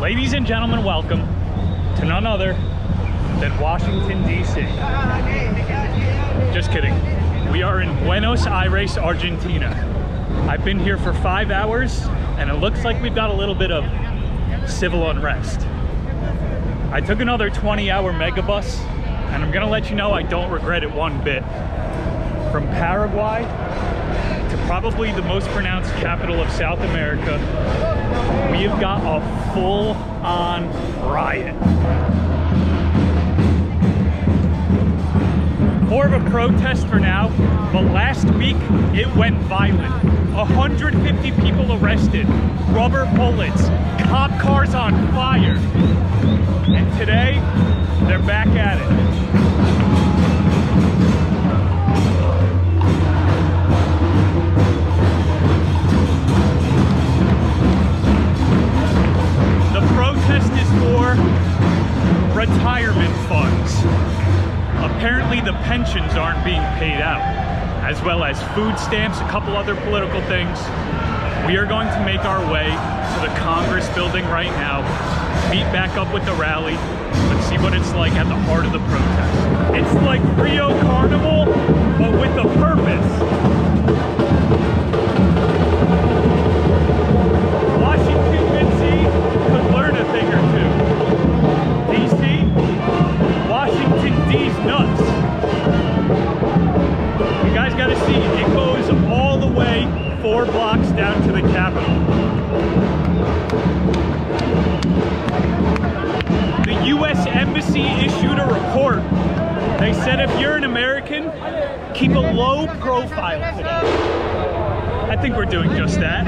Ladies and gentlemen, welcome to none other than Washington, D.C. Just kidding. We are in Buenos Aires, Argentina. I've been here for 5 hours, and it looks like we've got a little bit of civil unrest. I took another 20-hour megabus, and I'm gonna let you know I don't regret it one bit. From Paraguay to probably the most pronounced capital of South America, we have got a full-on riot. More of a protest for now, but last week it went violent. 150 people arrested, rubber bullets, cop cars on fire. And today, they're back at it. The protest is for retirement funds. Apparently the pensions aren't being paid out, as well as food stamps, a couple other political things. We are going to make our way to the Congress building right now, meet back up with the rally, and see what it's like at the heart of the protest. It's like Rio Carnival, but with a purpose. Washington, D.C. could learn a thing or two. D.C., Washington, D's nuts. You guys gotta see, it goes all the way 4 blocks down to the Capitol. The U.S. Embassy issued a report. They said if you're an American, keep a low profile today. I think we're doing just that.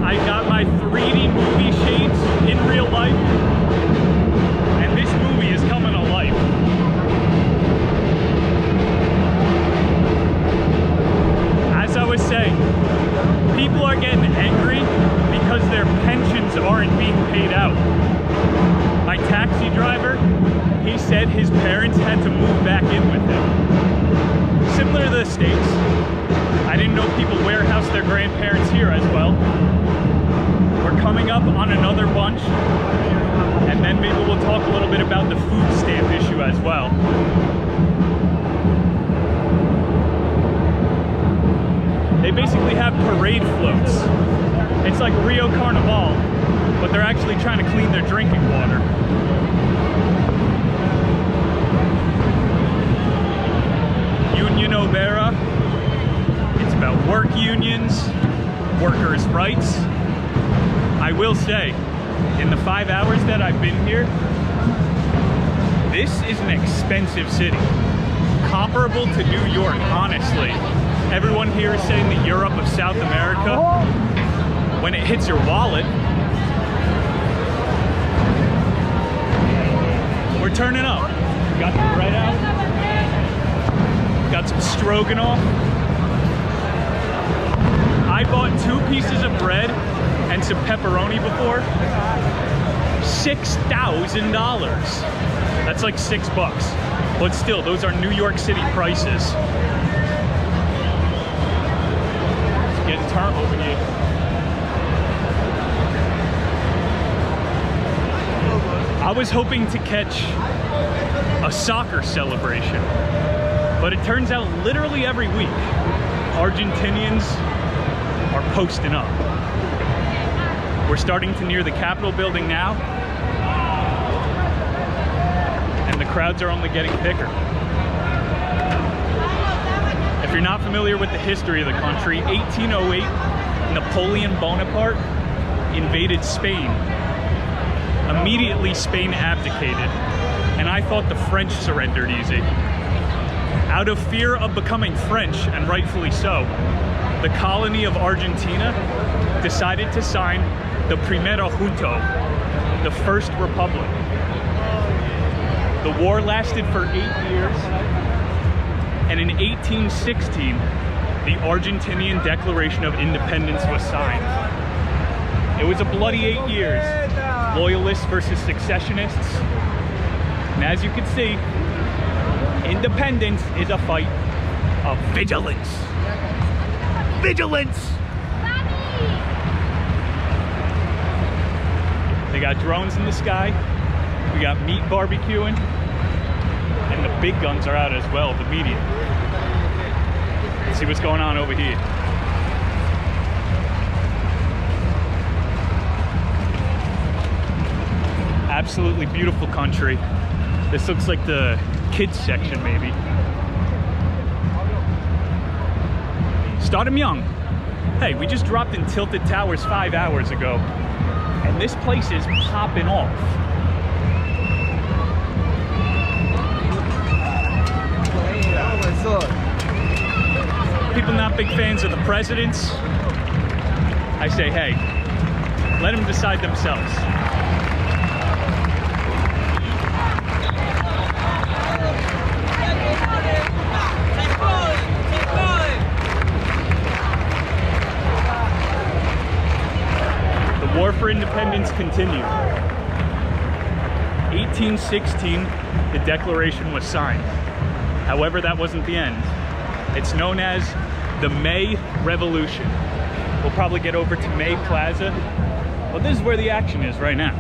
I got my 3D movie shades in real life, and this movie is coming to life. As I was saying, people are getting angry because their pensions aren't being paid out. My taxi driver, he said his parents had to move back in with him. Similar to the States, I didn't know people warehouse their grandparents here as well. We're coming up on another bunch, and then maybe we'll talk a little bit about the food stamp issue as well. They basically have parade floats. It's like Rio Carnival, but they're actually trying to clean their drinking water. Union Obrera. It's about work unions, workers' rights. I will say, in the 5 hours that I've been here, this is an expensive city. Comparable to New York, honestly. Everyone here is saying the Europe of South America. When it hits your wallet, we're turning up. Got the bread out. Got some stroganoff. I bought 2 pieces of bread and some pepperoni before. $6,000. That's like $6. But still, those are New York City prices. It's getting turned over here. I was hoping to catch a soccer celebration, but it turns out literally every week, Argentinians are posting up. We're starting to near the Capitol building now, and the crowds are only getting bigger. If you're not familiar with the history of the country, 1808, Napoleon Bonaparte invaded Spain. Immediately, Spain abdicated, and I thought the French surrendered easy. Out of fear of becoming French, and rightfully so, the colony of Argentina decided to sign the Primera Junto, the First Republic. The war lasted for 8 years, and in 1816, the Argentinian Declaration of Independence was signed. It was a bloody 8 years, loyalists versus secessionists, and as you can see, independence is a fight of vigilance. Vigilance! got drones in the sky. We got meat barbecuing. And the big guns are out as well, the media. Let's see what's going on over here. Absolutely beautiful country. This looks like the kids section, maybe. Start 'em young. Hey, we just dropped in Tilted Towers 5 hours ago, and this place is popping off. People not big fans of the presidents. I say, hey, let them decide themselves. The war for independence continued. 1816, the Declaration was signed. However, that wasn't the end. It's known as the May Revolution. We'll probably get over to May Plaza. Well, this is where the action is right now.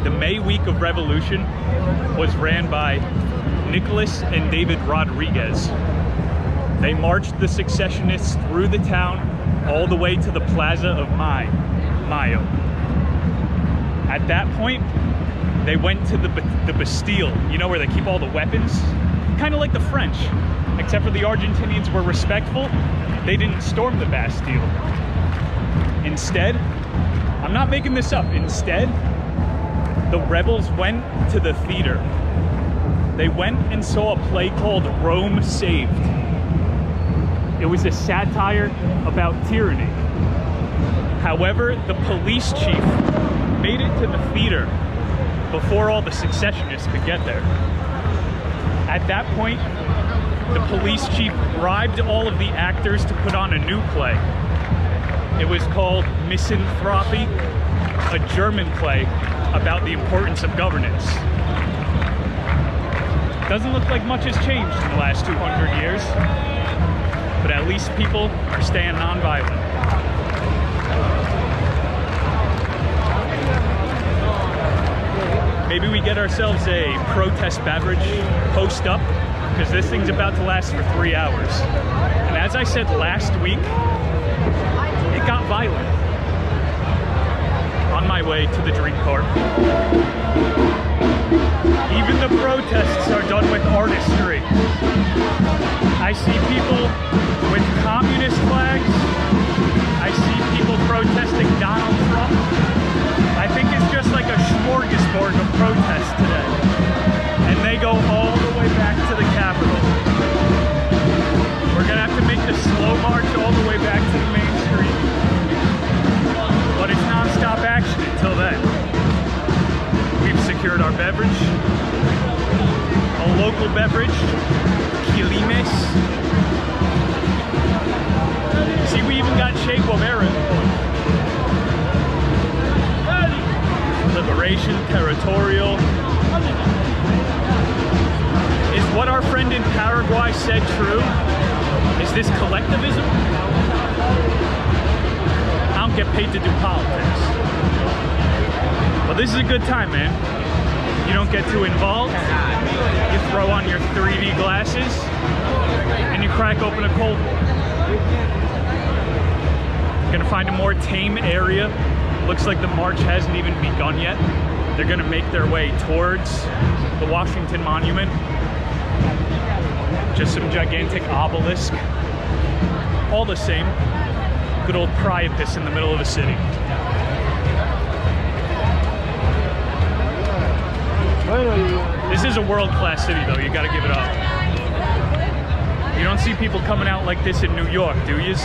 The May week of revolution was ran by Nicholas and David Rodriguez. They marched the secessionists through the town all the way to the Plaza of Mayo. At that point, they went to the Bastille, you know, where they keep all the weapons? Kind of like the French, except for the Argentinians were respectful. They didn't storm the Bastille. Instead, I'm not making this up, instead, the rebels went to the theater. They went and saw a play called Rome Saved. It was a satire about tyranny. However, the police chief made it to the theater before all the secessionists could get there. At that point, the police chief bribed all of the actors to put on a new play. It was called Misanthropy, a German play about the importance of governance. Doesn't look like much has changed in the last 200 years, but at least people are staying nonviolent. Maybe we get ourselves a protest beverage, post up, because this thing's about to last for 3 hours. And as I said last week, it got violent. On my way to the drink cart. Even the protests are done with artistry. I see people with communist flags. I see people protesting Donald Trump. I think it's just like a smorgasbord of protests today. And they go all the way back to the Capitol. We're gonna have to make the slow march all the way back to the main street. But it's non-stop action until then. We've secured our beverage. A local beverage, Quilimes. See, we even got Che Guevara. Liberation, territorial. Is what our friend in Paraguay said true? Is this collectivism? I don't get paid to do politics. Well, this is a good time, man. You don't get too involved. You throw on your 3D glasses and you crack open a cold one. You're gonna find a more tame area. Looks like the march hasn't even begun yet. They're gonna make their way towards the Washington Monument. Just some gigantic obelisk. All the same, good old Priapus in the middle of a city. This is a world-class city though, you gotta give it up. You don't see people coming out like this in New York, do yous?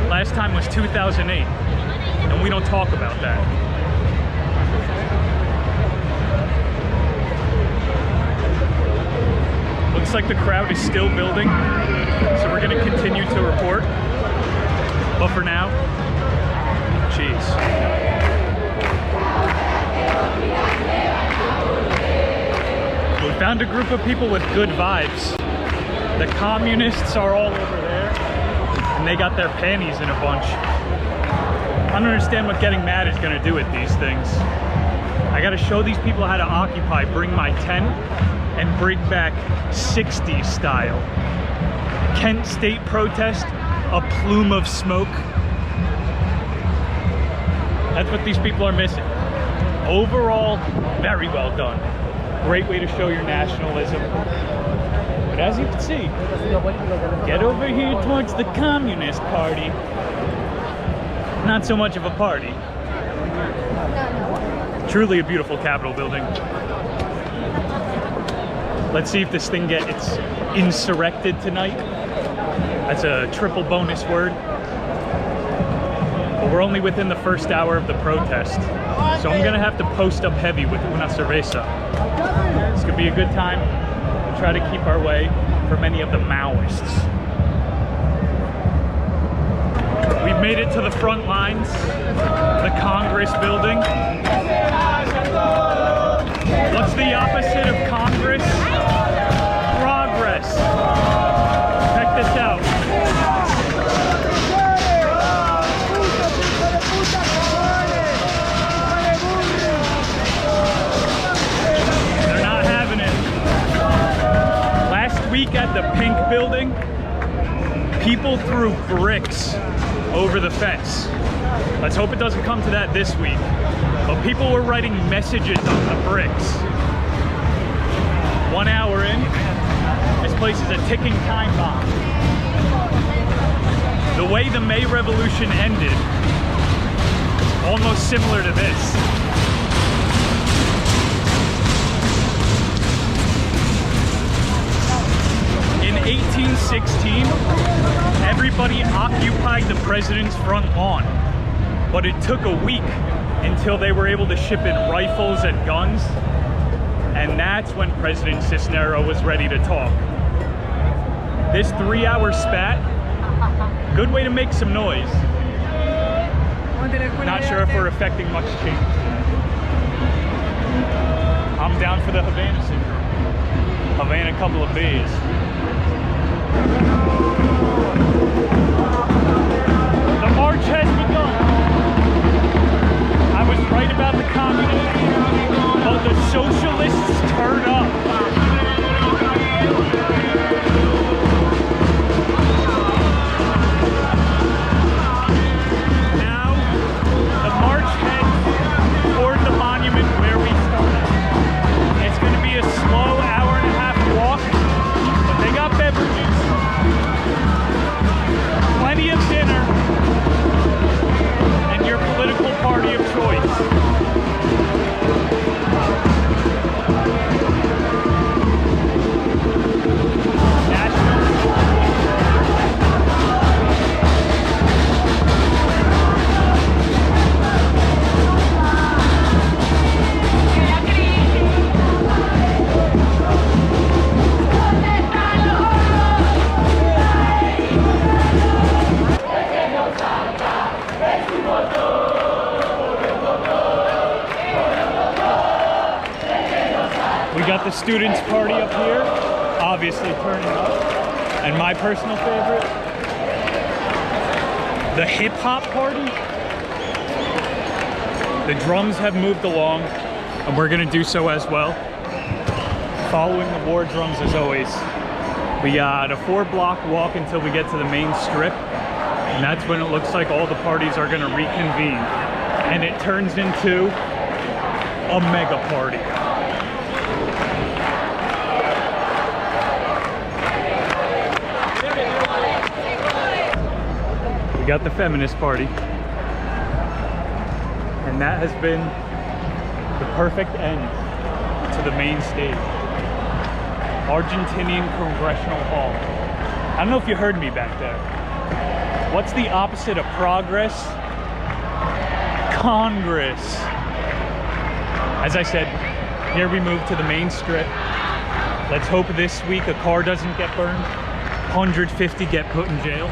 Last time was 2008. And we don't talk about that. Looks like the crowd is still building, so we're gonna continue to report. But for now, cheese. We found a group of people with good vibes. The communists are all over there. and they got their panties in a bunch. I don't understand what getting mad is gonna do with these things. I gotta show these people how to occupy, bring my tent, and bring back 60s style. Kent State protest, a plume of smoke. That's what these people are missing. Overall, very well done. Great way to show your nationalism. But as you can see, get over here towards the Communist Party. Not so much of a party. Truly a beautiful Capitol building. Let's see if this thing gets insurrected tonight. That's a triple bonus word. But we're only within the first hour of the protest. So I'm gonna have to post up heavy with una cerveza. It's gonna be a good time. We'll try to keep our way from any of the Maoists. We've made it to the front lines, the Congress building. What's the opposite of Congress? Progress. Check this out. They're not having it. Last week at the Pink building, people threw bricks over the fence. Let's hope it doesn't come to that this week. But people were writing messages on the bricks. 1 hour in, this place is a ticking time bomb. The way the May Revolution ended, almost similar to this. In 1816, everybody occupied the president's front lawn, but it took a week until they were able to ship in rifles and guns, and that's when President Cisneros was ready to talk. This 3-hour spat, good way to make some noise. Not sure if we're affecting much change. I'm down for the Havana syndrome. Havana, a couple of beers. The march has begun. I was right about the communists, but the socialists turn up. Now, the march heads toward the monument where we started. It's going to be a slow hour-and-a-half walk, but they got beverages, plenty of dinner, and your political party of choice. The students' party up here, obviously turning up, and my personal favorite, the hip-hop party. The drums have moved along, and we're gonna do so as well, following the war drums as always. We got a 4-block walk until we get to the main strip, and that's when it looks like all the parties are gonna reconvene, and it turns into a mega party. We got the feminist party, and that has been the perfect end to the main stage. Argentinian Congressional Hall. I don't know if you heard me back there. What's the opposite of progress? Congress. As I said, here we move to the main strip. Let's hope this week a car doesn't get burned, 150 get put in jail.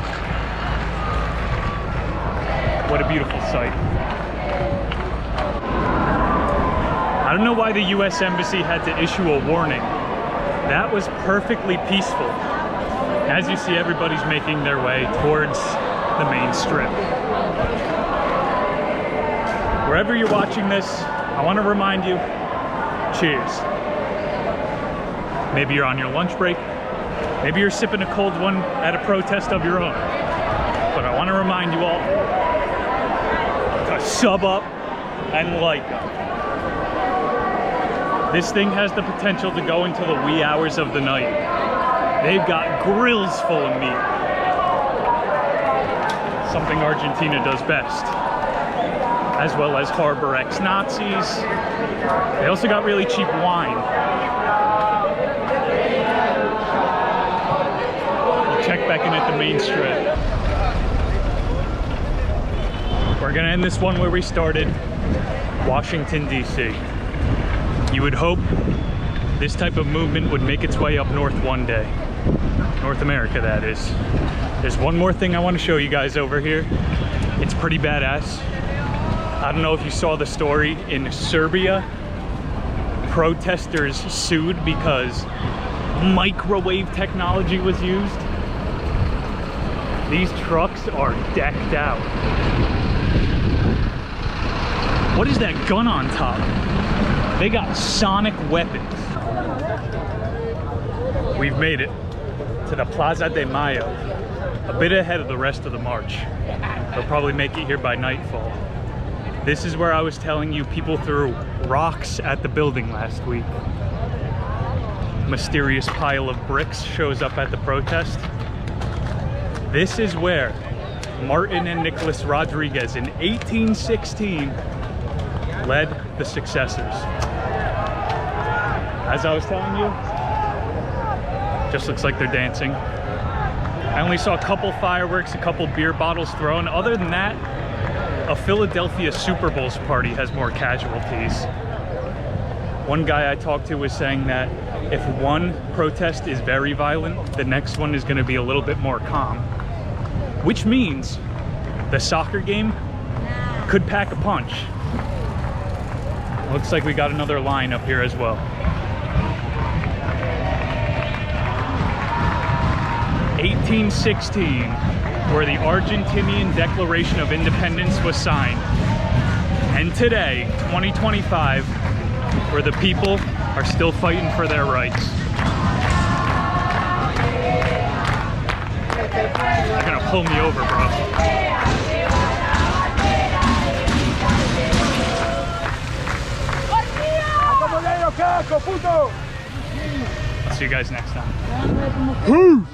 What a beautiful sight. I don't know why the US Embassy had to issue a warning. That was perfectly peaceful. As you see, everybody's making their way towards the main strip. Wherever you're watching this, I want to remind you, cheers. Maybe you're on your lunch break. Maybe you're sipping a cold one at a protest of your own. But I want to remind you all to sub up and like up. This thing has the potential to go into the wee hours of the night. They've got grills full of meat. Something Argentina does best. As well as harbor ex-Nazis. They also got really cheap wine. We'll check back in at the main strip. We're gonna end this one where we started, Washington, D.C. You would hope this type of movement would make its way up north one day. North America, that is. There's one more thing I want to show you guys over here. It's pretty badass. I don't know if you saw the story in Serbia. Protesters sued because microwave technology was used. These trucks are decked out. What is that gun on top? They got sonic weapons. We've made it to the Plaza de Mayo, a bit ahead of the rest of the march. They'll probably make it here by nightfall. This is where I was telling you people threw rocks at the building last week. Mysterious pile of bricks shows up at the protest. This is where Martin and Nicholas Rodriguez in 1816 led the successors. As I was telling you, just looks like they're dancing. I only saw a couple fireworks, a couple beer bottles thrown. Other than that, a Philadelphia Super Bowls party has more casualties. One guy I talked to was saying that if one protest is very violent, the next one is going to be a little bit more calm. Which means the soccer game could pack a punch. Looks like we got another line up here as well. 1816, where the Argentinian Declaration of Independence was signed. And today, 2025, where the people are still fighting for their rights. They're gonna pull me over, bro. I'll see you guys next time.